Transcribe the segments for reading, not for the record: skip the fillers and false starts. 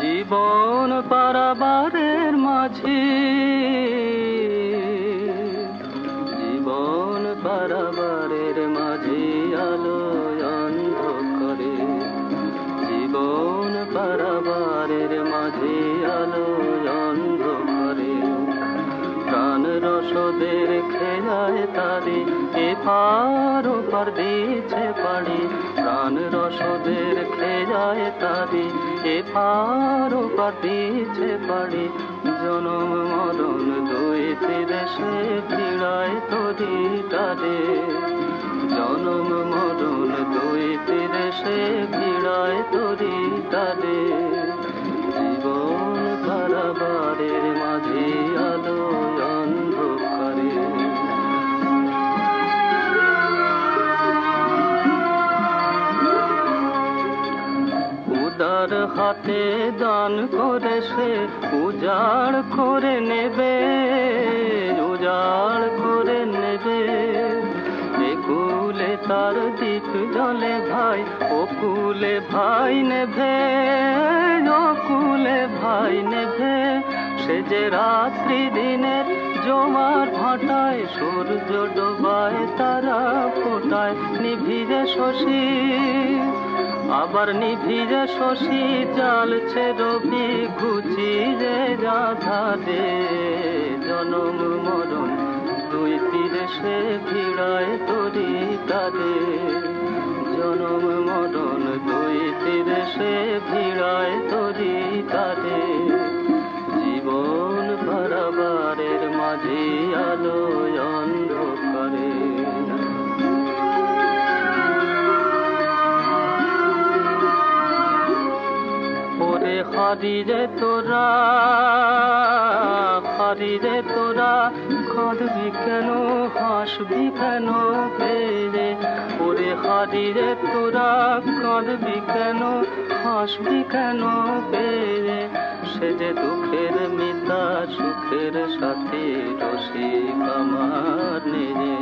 জীবন পারাবারের মাঝে, জীবন পারাবারের মাঝে আলো অন্ধকারে, জীবন পারাবারের মাঝে আলো অন্ধকারে, প্রাণ রসদের খেলায় তারে এপার ওপার দিচ্ছে পাড়ি, প্রাণ রসদের খেলায় তারে এপার ওপার দিচ্ছে পাড়ি, জনম মরণ দুইটি দেশে ভিড়ায় তরি তারে, জনম মরণ দুইটি দেশে ভিড়ায় তরি তারে, জীবন পারাবারের মাঝে আলো অন্ধকারে। উদার হাতে দান করে সে উজাড় করে নেবে, উজাড় করে নেবে, একুলে তার দীপ জলে ভাই, ওকুলে ভাই নেভে, ওকুলে ভাই নেভে, সে যে রাত্রি দিনের জোয়ার ভাটায়, সূর্য ডোবায় তারা ফোটায়, নিভিরে শশী আবার নিভিরে শশী, জ্বালছে রবি ঘুচিরে রাধারে, জনম মরণ দুই তীরে সে ভিড়ায় তরি তারে, জনম মরণ দুই তীরে সে ভিড়ায় তরি তারে, জীবন পারাবারের মাঝে আলো অন্ধকারে। ওরে হারিরে তোরা, হারিরে তোরা, কাঁদবি কেন হাসবি কেন পেরে, ওরে হারিরে তোরা, কাঁদবি কেন হাসবি কেন পেরে, সে যে দুঃখের মিতা সুখের সাথে, রসিক আমার নেরে,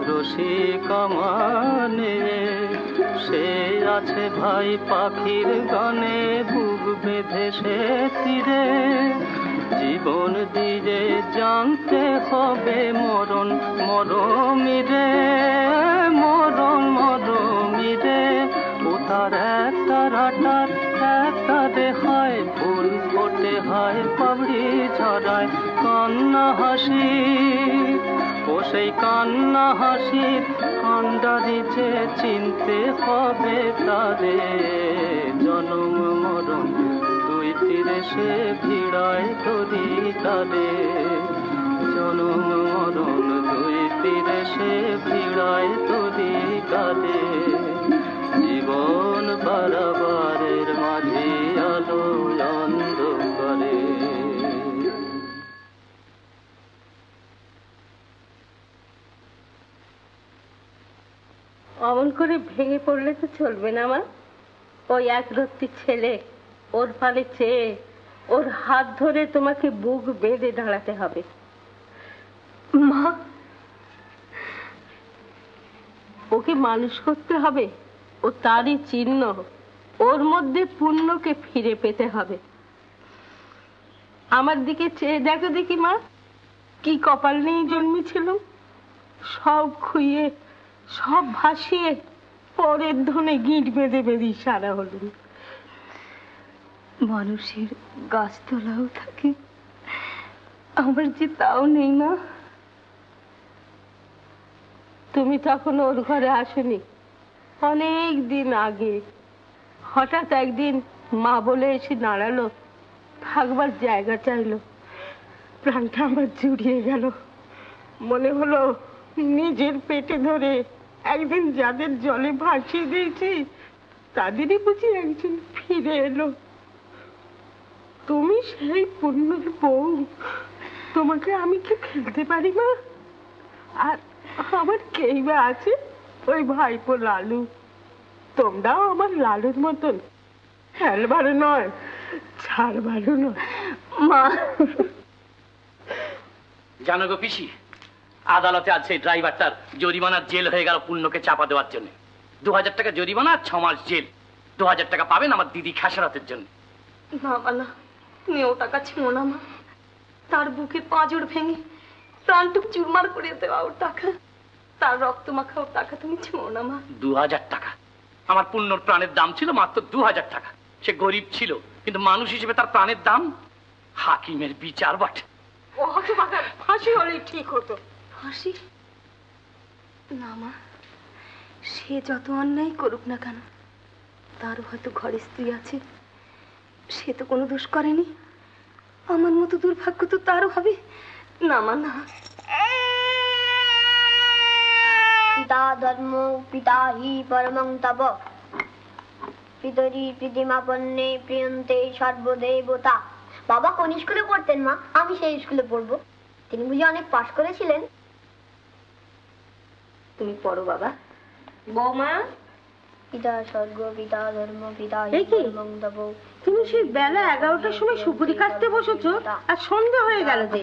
রসিক আমার নেরে, সে আছে ভাই পাখির গানে বুক বেঁধে সে তীরে, জীবন দিয়ে জানতে হবে মরণ মরমিরে, মরণ মরমিরে, ও তার একটা রাটার একটা দেহায়, ফুল ফোটে হয় পাবড়ি ঝরায়, কান্না হাসি, ও সেই কান্না হাসির কান্ডারি যে চিনতে হবে তারে, জনম মরণ দুই তীরে সে ভিড়ায় তরি তারে, জনম মরণ দুই তীরে সে ভিড়ায় তরি তারে, জীবন পারাবারের মাঝে আলো অন্ধকারে। অমন করে ভেঙে পড়লে তো চলবে না মা। ওই একরত্তি ছেলে, ওর পালে চেয়ে ওর হাত ধরে তোমাকে বুক বেঁধে দাঁড়াতে হবে। মা, ওকে মানুষ করতে হবে, ও তারই চিহ্ন, ওর মধ্যে পুণ্যকে ফিরে পেতে হবে। আমার দিকে চেয়ে দেখো দেখি মা, কি কপাল নিয়ে জন্মেছিলাম, সব খুইয়ে সব ভাসিয়ে পরের ধনে গিঁট বেঁধে বেঁধে সারা হল। মানুষের গাছতলাও থাকে, আমার যে তাও নেই না। তুমি তখন ওর ঘরে আসনি, অনেক দিন আগে। হঠাৎ একদিন মা বলে এসে দাঁড়ালো, থাকবার জায়গা চাইলো। প্রাণটা আমার জুড়িয়ে গেল। মনে হলো নিজের পেটে ধরে একদিন যাদের জলে ভাসিয়ে দিয়েছি তাদেরই বুঝি একজন ফিরে এলো। তুমি সেই পুণ্যের বউ, তোমাকে আমি কি ফেলতে পারি মা? আর আমার কেই বা আছে? ওই ভাইপো লালু। তোমরাও আমার লালুর মতন ফেলবারও নয়, ছাড়বারও নয়। মা জানো গো পিসি, আদালতে আজ সেই ড্রাইভারটার জরিমানার জেল হয়ে গেল পুণ্যকে চাপা দেওয়ার জন্য। 2000 টাকা জরিমানা, 6 মাস জেল। 2000 টাকা পাবেন আমার দিদি খেসারতের জন্য। না মা না, তুমি ও টাকা ছিঁড়ো না মা। তার বুকে পাঁজর ভেঙে প্রাণটুক চুরমার করে দেওয়া ওর টাকা, তার রক্ত মাখা ওর টাকা তুমি ছিঁড়ো না মা। 2000 টাকা? আমার পুণ্যর প্রাণের দাম ছিল মাত্র 2000 টাকা। সে গরিব ছিল, কিন্তু মানুষ হিসেবে তার প্রাণের দাম। হাকিমের বিচার বটে। ও হতভাগার ফাঁসি হলেই ঠিক হতো। ফাঁসি? না মা, সে যত অন্যায় করুক না কেন, তারও হয়তো ঘরে স্ত্রী আছে, সে তো কোনো দোষ করেনি। আমার মতো দুর্ভাগ্য তো তারও হবে না মা, না। পিতা ধর্ম পিতা হি পরমং তপ পিতরি প্রীতিমাপন্নে প্রিয়ন্তে সর্বদেবতা। বাবা কোন স্কুলে পড়তেন মা? আমি সেই স্কুলে পড়বো। তিনি বুঝি অনেক পাশ করেছিলেন? তুমি পড়ো বাবা। বৌমা, পিতা স্বর্গ পিতা ধর্ম পিতা হি এই কি? পরমং তপ। তুমি সেই বেলা 11টার সময় সুপুরি কাটতে বসেছো আর সন্ধ্যা হয়ে গেল যে?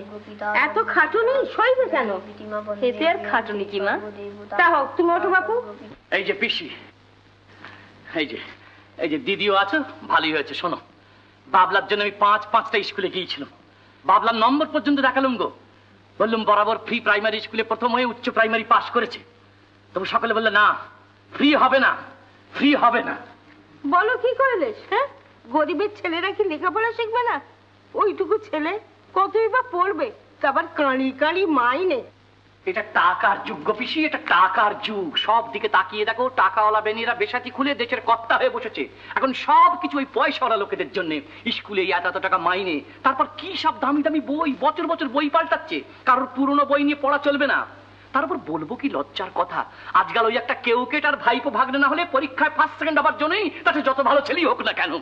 এত খাটুনি সইবে কেন? এতে আর খাটুনি কি মা? তা হোক, তুমি ওঠো বাপু। এই যে পিসি, এই যে দিদিও আছো, ভালোই হয়েছে। শোনো, বাবলার জন্য আমি 5টা স্কুলে গিয়েছিলাম। বাবলার নম্বর পর্যন্ত দেখালাম গো। বললাম বরাবর ফ্রি প্রাইমারি স্কুলে প্রথম হয়ে উচ্চ প্রাইমারি পাস করেছে। তবু সকালে বললে না, ফ্রি হবে না, ফ্রি হবে না। বলো কি করলে? হ্যাঁ, গরিবের ছেলেরা কি লেখাপড়া শিখবে না? ওইটুকু ছেলে কতই বা পড়বে, তারপর কাঁড়ি কাঁড়ি মাইনে। এটা টাকার যুগ গো পিসি, এটা টাকার যুগ। সব দিকে তাকিয়ে দেখো, টাকাওয়ালা বেনিরা বেসাতি খুলে দেশের কর্তা হয়ে বসেছে। এখন সব কিছু ওই পয়সাওয়ালা লোকেদের জন্য। স্কুলে এত টাকা মাইনে, তারপর কি সব দামি দামি বই, বছর বছর বই পাল্টাচ্ছে। কারোর পুরনো বই নিয়ে পড়া চলবে না। তারপর বলবো কি লজ্জার কথা, আজকাল ওই একটা কেউকেট আর ভাইপো ভাগ্নে না হলে পরীক্ষায় ফার্স্ট সেকেন্ড হবার জন্যই, তাতে যত ভালো ছেলেই হোক না কেন।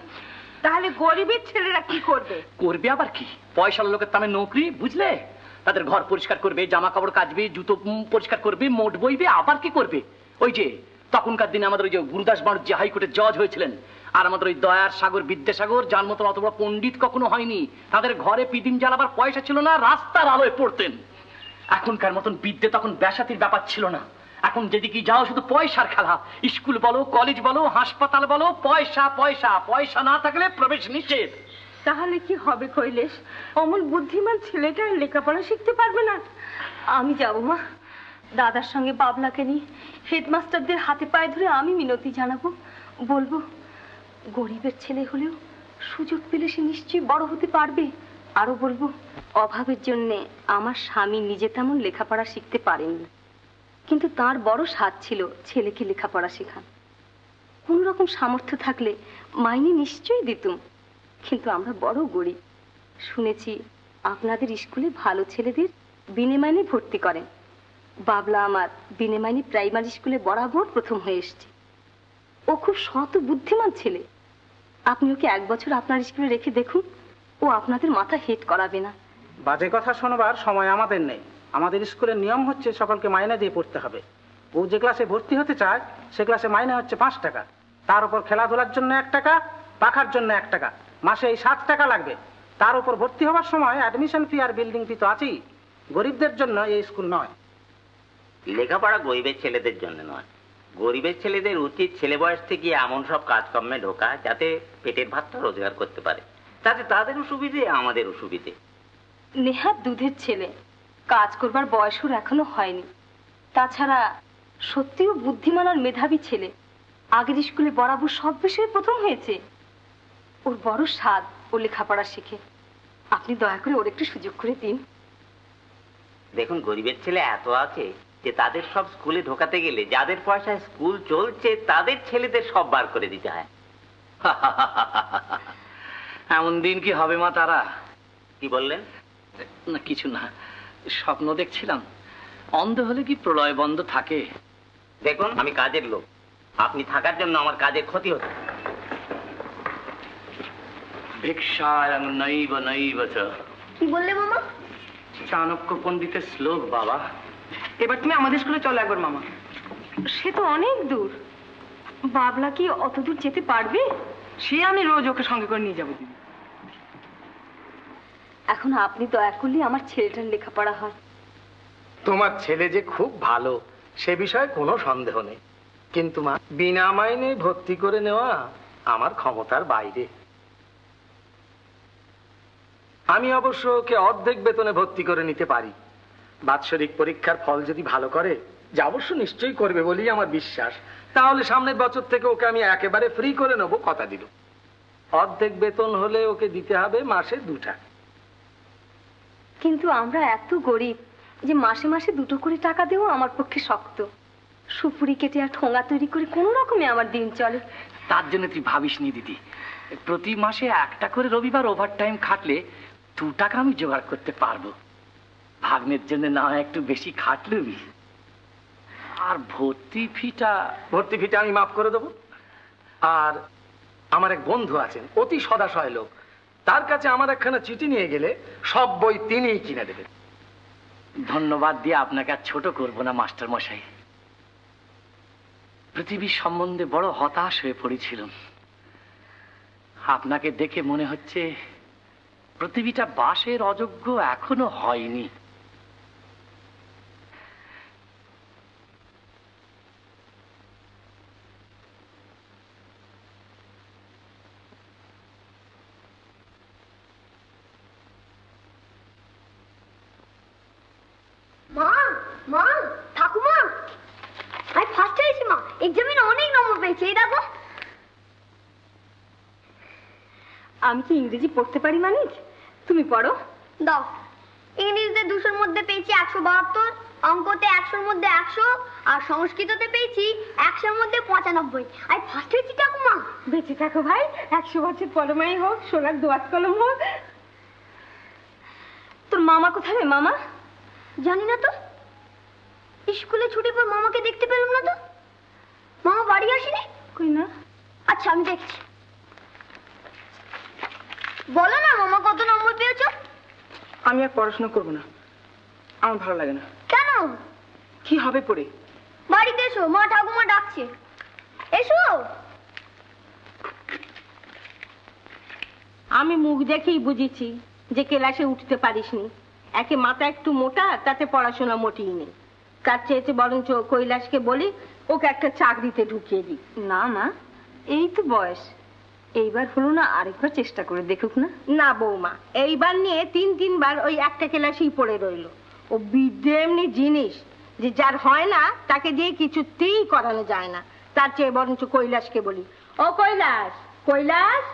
তাহলে গরিবের ছেলেরা কি করবে? করবে আবার কি, পয়সাওয়ালা লোকের তামে নৌকরি, বুঝলে? তাদের ঘর পরিষ্কার করবে, জামা কাপড় কাচবে, জুতো পরিষ্কার করবে, মোট বইবে। আবার কি করবে? ওই যে তখনকার দিনে আমাদের ওই যে গুরুদাস বাড়ুর যে হাইকোর্টের জজ হয়েছিলেন, আর আমাদের ওই দয়ার সাগর বিদ্যাসাগর, যার মতন অত বড় পণ্ডিত কখনো হয়নি, তাদের ঘরে পিদিম জ্বালাবার পয়সা ছিল না, রাস্তার আলোয় পড়তেন। এখনকার মতন বিদ্যে তখন ব্যাসাতির ব্যাপার ছিল না। এখন যেদিকে যাও শুধু পয়সার খেলা। স্কুল বলো, কলেজ বলো, হাসপাতাল বলো, পয়সা পয়সা, পয়সা না থাকলে প্রবেশ নিষেধ। তাহলে কি হবে কৈলেশ? অমন বুদ্ধিমান ছেলেটা লেখাপড়া শিখতে পারবে না? আমি যাবো মা, দাদার সঙ্গে বাবলাকে নিয়ে হেডমাস্টারদের হাতে পায়ে ধরে আমি মিনতি জানাবো। বলবো গরিবের ছেলে হলেও সুযোগ পেলে সে নিশ্চয়ই বড় হতে পারবে। আরো বলবো অভাবের জন্য আমার স্বামী নিজে তেমন লেখাপড়া শিখতে পারেননি, কিন্তু তার বড় স্বাদ ছিল ছেলেকে লেখাপড়া শেখান। কোন রকম সামর্থ্য থাকলে মাইনে নিশ্চয়ই দিতুম, কিন্তু আমরা বড় গরিব। শুনেছি আপনাদের স্কুলে ভালো ছেলেদের বিনে মাইনে ভর্তি করেন। বাবলা আমার বিনে মাইনে প্রাইমারি স্কুলে বরাবর প্রথম হয়ে এসছে। ও খুব সৎ ও বুদ্ধিমান ছেলে। আপনি ওকে 1 বছর আপনার স্কুলে রেখে দেখুন, ও আপনাদের মাথা হেট করাবে না। বাজে কথা শোনবার সময় আমাদের নেই। আমাদের স্কুলের নিয়ম হচ্ছে সকলকে মাইনে দিয়ে পড়তে হবে। ও যে ক্লাসে ভর্তি হতে চায় সে ক্লাসে মাইনে হচ্ছে 5 টাকা, তার উপর খেলাধুলার জন্য 1 টাকা, পাখার জন্য 1 টাকা, মাসে এই 7 টাকা লাগবে। তার উপর ভর্তি হওয়ার সময় অ্যাডমিশন ফি আর বিল্ডিং ফি তো আছেই। গরিবদের জন্য এই স্কুল নয়। লেখাপড়া গরিবের ছেলেদের জন্য নয়। গরিবের ছেলেদের উচিত ছেলে বয়স থেকে এমন সব কাজকর্মে ঢোকা যাতে পেটের ভাতটা রোজগার করতে পারে। তাতে তাদেরও সুবিধে, আমাদেরও সুবিধে। নেহাত দুধের ছেলে, কাজ করবার বয়সও এখনো হয়নি। তাছাড়া সত্যিও বুদ্ধিমান আর মেধাবী ছেলে। আগের স্কুলে বরাবর সব বিষয়ে প্রথম হয়েছে। ওর বড় স্বাদ ও লেখাপড়া শিখে। আপনি দয়া করে ওর একটু সুযোগ করে দিন। দেখুন, গরিবের ছেলে এত আছে যে তাদের সব স্কুলে ঢোকাতে গেলে যাদের পয়সায় স্কুল চলছে তাদের ছেলেদের সব বার করে দিতে হয়। এমন দিন কি হবে মা তারা? কি বললেন? না কিছু না, স্বপ্ন দেখছিলাম। অন্ধ হলে কি প্রলয় বন্ধ থাকে? দেখুন, আমি কাজের লোক, আপনি থাকার জন্য আমার কাজের ক্ষতি হচ্ছে। ভিক্ষায়ং নৈব নৈব চ। কি বললে মামা? চাণক্য পণ্ডিতের শ্লোক বাবা। এবার তুমি আমাদের স্কুলে চলো একবার মামা। সে তো অনেক দূর। বাবলা কি অত দূর যেতে পারবে? সে আমি রোজ ওকে সঙ্গে করে নিয়ে যাবো দিদি। এখন আপনি দয়া করলে আমার ছেলেটার লেখাপড়া হয়। তোমার ছেলে যে খুব ভালো সে বিষয়ে কোনো সন্দেহ নেই, কিন্তু মা বিনা মাইনে ভর্তি করে নেওয়া আমার ক্ষমতার বাইরে। আমি অবশ্য ওকে অর্ধেক বেতনে ভর্তি করে নিতে পারি। বাৎসরিক পরীক্ষার ফল যদি ভালো করে, যা অবশ্য নিশ্চয়ই করবে বলেই আমার বিশ্বাস, তাহলে সামনের বছর থেকে ওকে আমি একেবারে ফ্রি করে নেবো, কথা দিল। অর্ধেক বেতন হলে ওকে দিতে হবে মাসে 2 টাকা। কিন্তু আমরা এত গরিব যে মাসে মাসে 2 করে টাকা দেবো আমার পক্ষে শক্ত। সুপুরি কেটে আর ঠোঙা তৈরি করে কোনো রকমে আমার দিন চলে। তার জন্য তুই ভাবিস নি দিদি, প্রতি মাসে 1টা করে রবিবার ওভার টাইম খাটলে 2 টাকা আমি জোগাড় করতে পারবো। ভাগ্নের জন্য না একটু বেশি খাটলুবি। আর ভর্তি ফিটা আমি মাফ করে দেবো। আর আমার এক বন্ধু আছেন, অতি সদাশয় লোক, তার কাছে আমার একখানা চিঠি নিয়ে গেলে সব বই তিনিই কিনে দেবেন। ধন্যবাদ দিয়ে আপনাকে আর ছোট করবো না মাস্টার মশাই। পৃথিবীর সম্বন্ধে বড় হতাশ হয়ে পড়েছিলাম। আপনাকে দেখে মনে হচ্ছে পৃথিবীটা বাসের অযোগ্য এখনো হয়নি। মা, মা, ঠাকুমা, আমি ফার্স্ট হয়েছি মা। এক্সামে অনেক নম্বর পেয়েছি, এই দেখো। আমি কি ইংরেজি পড়তে পারি মানিক? তুমি পড়ো। দাও। ইংরেজিতে 200-র মধ্যে পেয়েছি 172, অঙ্কতে 100-র মধ্যে 100, আর সংস্কৃততে পেয়েছি 100-র মধ্যে 95। আমি ফার্স্ট হয়েছি ঠাকুমা। বেঁচে থাকো ভাই, 100 বছর পরমাই হোক, সোনার দোয়াত কলম হোক। তোর মামা কোথায় রে? মামা জানি না তো, স্কুলে ছুটির পর মামাকে দেখতে পেলাম না তো। মামা বাড়ি আসেনি? কই না। আচ্ছা, আমি দেখছি। বলো না মামা কত নম্বর পেয়েছো? আমি আর পড়াশোনা করবো না, আমার ভালো লাগে না। কেন? কি হবে পড়ে? বাড়িতে এসো, মা ঠাকুমা ডাকছে। এসো। আমি মুখ দেখেই বুঝেছি যে ক্লাসে উঠতে পারিসনি। একে মাথা একটু মোটা, তাতে পড়াশোনা মোটেই নেই। তার চেয়েছে বরঞ্চ কৈলাসকে বলি ওকে একটা চাকরিতে ঢুকিয়ে দিই। না মা, এই তো বয়স, এইবার হলো না, আরেকবার চেষ্টা করে দেখুক না। না বৌমা, এইবার নিয়ে 3-3বার ওই একটা ক্লাসেই পড়ে রইলো। ও বিদ্যে এমনি জিনিস যে যার হয় না তাকে দিয়ে কিছুতেই করানো যায় না। তার চেয়ে বরঞ্চ কৈলাসকে বলি, ও কৈলাস, কৈলাস।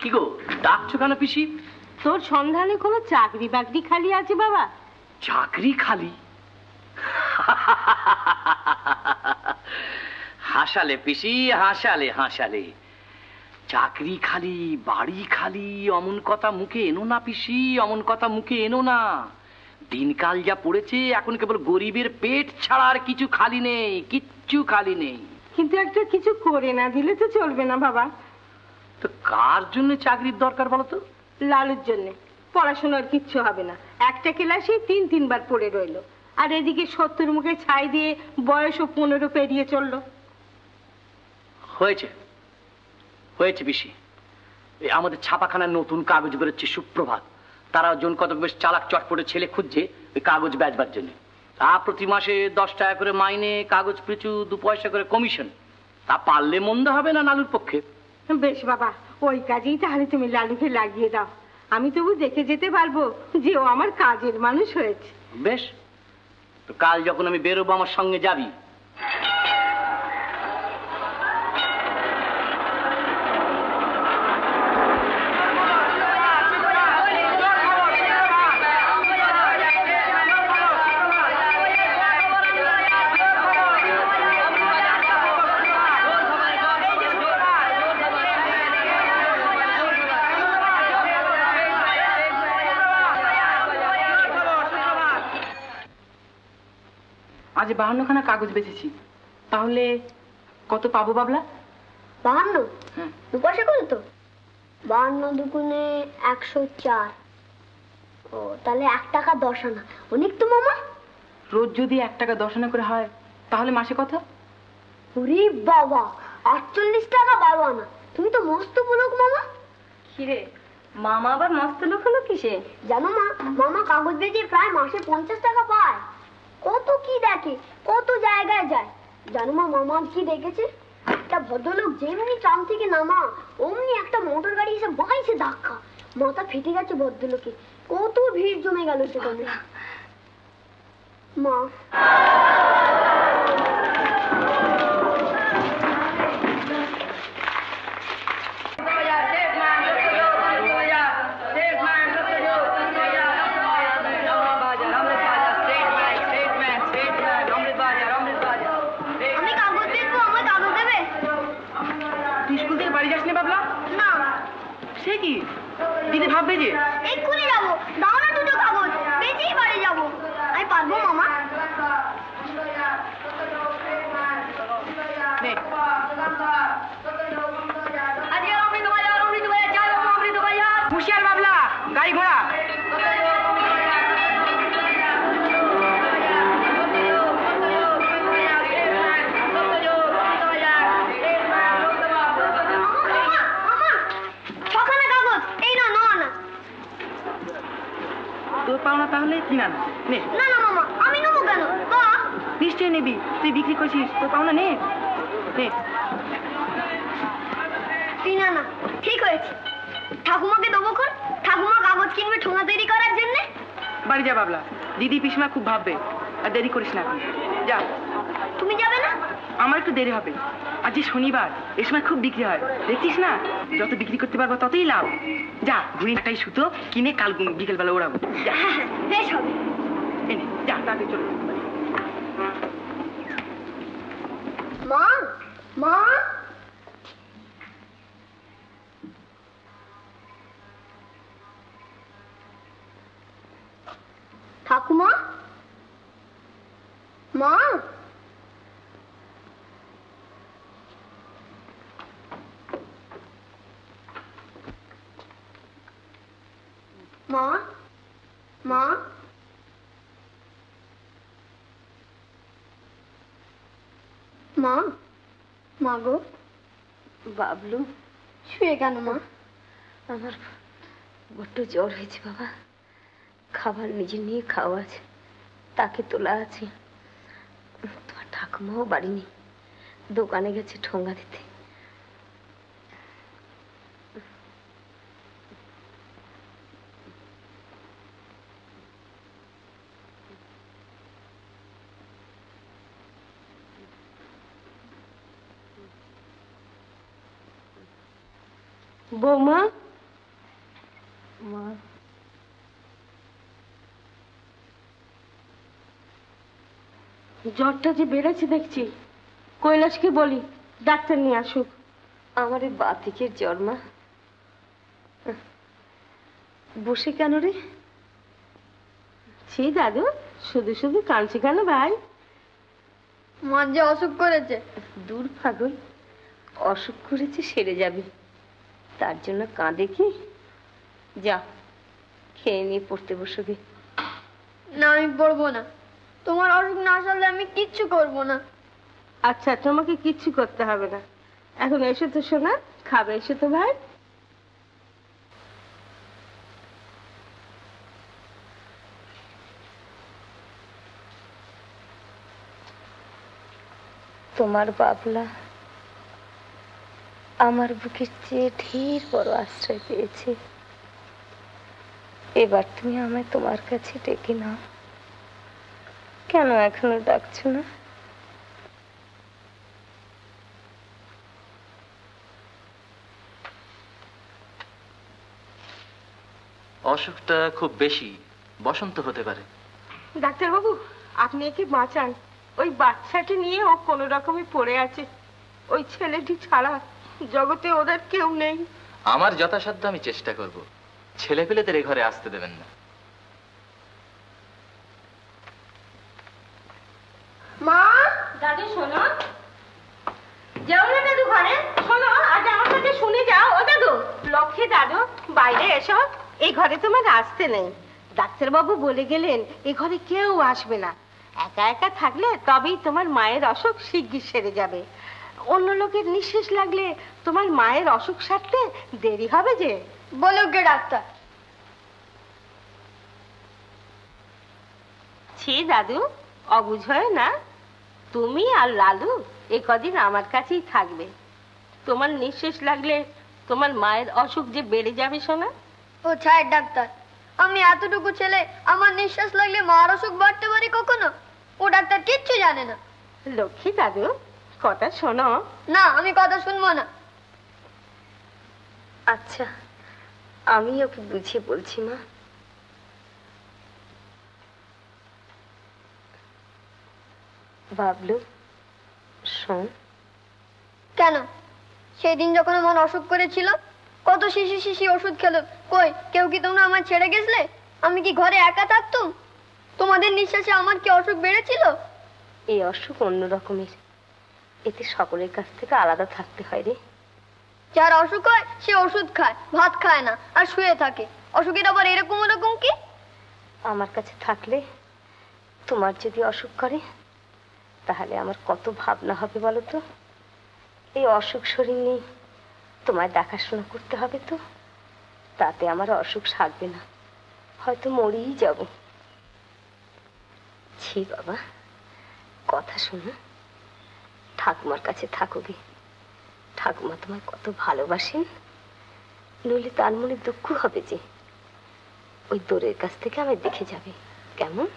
কি গো, ডাকছো কেন পিসি? তোর সন্ধানে কোনো চাকরি বাকরি খালি আছে বাবা? চাকরি খালি? হাসালে পিসি, হাসালে। চাকরি খালি, বাড়ি খালি, অমন কথা মুখে এনো না পিসি, অমন কথা মুখে এনো না। দিনকাল যা পড়েছে, এখন কেবল গরিবের পেট ছাড়া আর কিছু খালি নেই, কিচ্ছু খালি নেই। কিন্তু একটা কিছু করে না দিলে তো চলবে না বাবা। তো কার জন্য চাকরির দরকার বলো তো? লালুর জন্য। পড়াশোনার কিচ্ছু হবে না, একটা ক্লাসে 3-3বার পড়ে রইলো। আর এদিকে 70 মুখে ছাই দিয়ে বয়সও 15 পেরিয়ে চললো। হয়েছে পিসি। আমাদের ছাপাখানার নতুন কাগজ বেরোচ্ছে সুপ্রভাত, তারা জন কতক বেশ চালাক চটপটে ছেলে খুঁজছে ওই কাগজ বেচবার জন্য। তা প্রতি মাসে 10 টাকা করে মাইনে, কাগজ পিছু 2 পয়সা করে কমিশন। তা পারলে মন্দ হবে না লালুর পক্ষে। বেশ বাবা, ওই কাজেই তাহলে তুমি লালুকে লাগিয়ে দাও। আমি তবু দেখে যেতে পারবো যে ও আমার কাজের মানুষ হয়েছে। বেশ, তো কাল যখন আমি বেরোবো আমার সঙ্গে যাবি। আজ 52খানা কাগজ বেচেছি, তাহলে কত পাবো বাবলা? 52? 2 পয়সা করে তো। 52 দুগুণে 104। ও, তাহলে 1 টাকা 10 আনা। অনেক তো মামা। রোজ যদি 1 টাকা 10 আনা করে হয়, তাহলে মাসে কত? ওরে বাবা, 48 টাকা 12 আনা। তুমি তো মস্ত বলক মামা। কিরে, মামা আবার মস্ত লোক হলো কিসে? জানো মা, মামা কাগজ বেচে প্রায় মাসে 50 টাকা পায়। কত কি দেখে, কত জায়গায় যায়। জানো মা, মামা কি দেখেছে? একটা ভদ্রলোক যেমনি ট্রাম থেকে নামা অমনি একটা মোটর গাড়ি এসে বাইছে ধাক্কা, মাথা ফেটে গেছে ভদ্রলোকে। কত ভিড় জমে গেল সেখানে। মা সে কি দিদি ভাববে যে এক্ষুনি যাবো, দাও না দুটো কাগজ, বেঁচেই বাড়ি যাবো। আমি পারবো মামা। হুশিয়ার বাবলা, গাড়ি ঘোড়া। তোর পাওনা তাহলে কি না? নে। না না মামা, আমি নেবো কেন? বা নিশ্চয় নেবি, তুই বিক্রি করছিস, তোর পাওনা নে। নে। না না, ঠিক হয়েছে। ঠাকুমাকে দেবো কোন? ঠাকুমা কাগজ কিনবে ঠোঙা তৈরি করার জন্য। বাড়ি যা বাবলা, দিদি পিসমা খুব ভাববে, আর দেরি করিস না। যা। তুমি যাবে না? আমার একটু দেরি হবে, আজ যে শনিবার, এই সময় খুব বিক্রি হয়, দেখছিস না? যত বিক্রি করতে পারবো ততই লাভ। যা, ঘুরি একটাই সুতো কিনে কাল বিকেলবেলা ওড়াবো। যা। বেশ হবে। এনে যা, তাকে চলে। মা মা, ঠাকুমা, মা, মা, মা, মা, মা গো। বাবলু, শুয়ে কেন মা? আমার বড্ড জ্বর হয়েছে বাবা। খাবার নিজে নিয়ে খাওয়া আছে, তাকে তোলা আছে। তোমার ঠাকুমাও বাড়ি নেই, দোকানে গেছে ঠোঙ্গা দিতে। বৌমা, মা, জ্বরটা যে বেড়েছে দেখছি, কৈলাসকে বলি ডাক্তার নিয়ে আসুক। আমার এই বাতিকের জ্বর মা। বসে কেন রে? ছি দাদু, শুধু শুধু কাঁদছে কেন ভাই? মা যে অসুখ করেছে। দূর পাগল, অসুখ করেছে সেরে যাবে, তার জন্য কাঁদে কি? যা, খেয়ে নিয়ে পড়তে বসবে। না, আমি পড়বো না। তোমার অসুখ না সারলে আমি কিচ্ছু করবো না। আচ্ছা, তোমাকে কিচ্ছু করতে হবে না। এখন এসো তো সোনা, খাবে এসো তো ভাই। তোমার বাবলা আমার বুকের চেয়ে ঢের বড় আশ্রয় পেয়েছে। এবার তুমি আমায় তোমার কাছে ডেকে নাও। কেন এখনো ডাকছো না? অসুখটা খুব বেশি, বসন্ত হতে পারে। ডাক্তারবাবু, আপনি একে বাঁচান। ওই বাচ্চাটি নিয়ে ও কোনো রকমে পড়ে আছে। ওই ছেলেটি ছাড়া জগতে ওদের কেউ নেই। আমার যথাসাধ্য আমি চেষ্টা করব, ছেলে পেলেদের এ ঘরে আসতে দেবেন না। মা, দাদু শোনো, যাও না দাদু ঘরে। শোনো, আজ আমার কাছে শুনে যাও। ও দাদু, লক্ষ্মী দাদু, বাইরে এসো। এই ঘরে তোমার আসতে নেই। ডাক্তারবাবু বলে গেলেন এ ঘরে কেউ আসবে না। একা একা থাকলে তবেই তোমার মায়ের অসুখ শিগগির সেরে যাবে। অন্য লোকের নিঃশ্বাস লাগলে তোমার মায়ের অসুখ সারতে দেরি হবে যে। বলো কে ডাক্তার? ছি দাদু, অবুঝ হয় না। তুমি আর লালু এ কদিন আমার কাছেই থাকবে। তোমার নিঃশ্বাস লাগলে তোমার মায়ের অসুখ যে বেড়ে যাবে শোনা। ও ছাড় ডাক্তার, আমি এতটুকু ছেলে, আমার নিঃশ্বাস লাগলে মার অসুখ বাড়তে পারে কখনো? ও ডাক্তার কিচ্ছু জানে না। লক্ষ্মী দাদু, কথা শোনো। না, আমি কথা শুনবো না। আচ্ছা, আমি ওকে বুঝিয়ে বলছি মা। বাবলু শোন। কেন? সেদিন যখন আমার অসুখ করেছিল কত শিশি শিশি ওষুধ খেলো, কই কেউ কি তোমরা আমার ছেড়ে গেছলে? আমি কি ঘরে একা থাকতুম? তোমাদের নিঃশ্বাসে আমার কি অসুখ বেড়েছিল? এই অসুখ অন্য রকমের, এতে সকলের কাছ থেকে আলাদা থাকতে হয় রে। যার অসুখ হয় সে ওষুধ খায়, ভাত খায় না, আর শুয়ে থাকে। অসুখের আবার এরকম ওরকম কি? আমার কাছে থাকলে তোমার যদি অসুখ করে তাহলে আমার কত ভাবনা হবে বলো তো। এই অসুখ শরীর নিয়ে তোমায় দেখাশোনা করতে হবে তো, তাতে আমার অসুখ সারবে না, হয়তো মরেই যাব। ছি বাবা, কথা শোনো, ঠাকুমার কাছে থাকো গে। ঠাকুমা তোমায় কত ভালোবাসেন, নইলে তার মনে দুঃখ হবে যে। ওই দোরের কাছ থেকে আমায় দেখে যাবে, কেমন?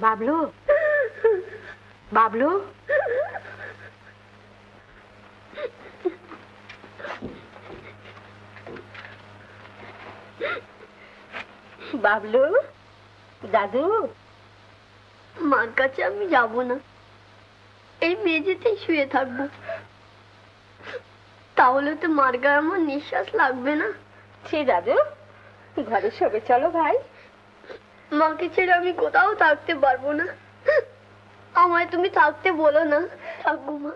বাবলু, বাবলু, বাবলু, দাদু। মার কাছে আমি যাব না, এই মেঝেতেই শুয়ে থাকবো। তাহলে তো মার গায়ে আমার নিঃশ্বাস লাগবে না। ছি দাদু, ঘরে শোবে চলো ভাই। মাকে ছেড়ে আমি কোথাও থাকতে পারবো না, আমায় তুমি থাকতে বলো না ঠাকুমা।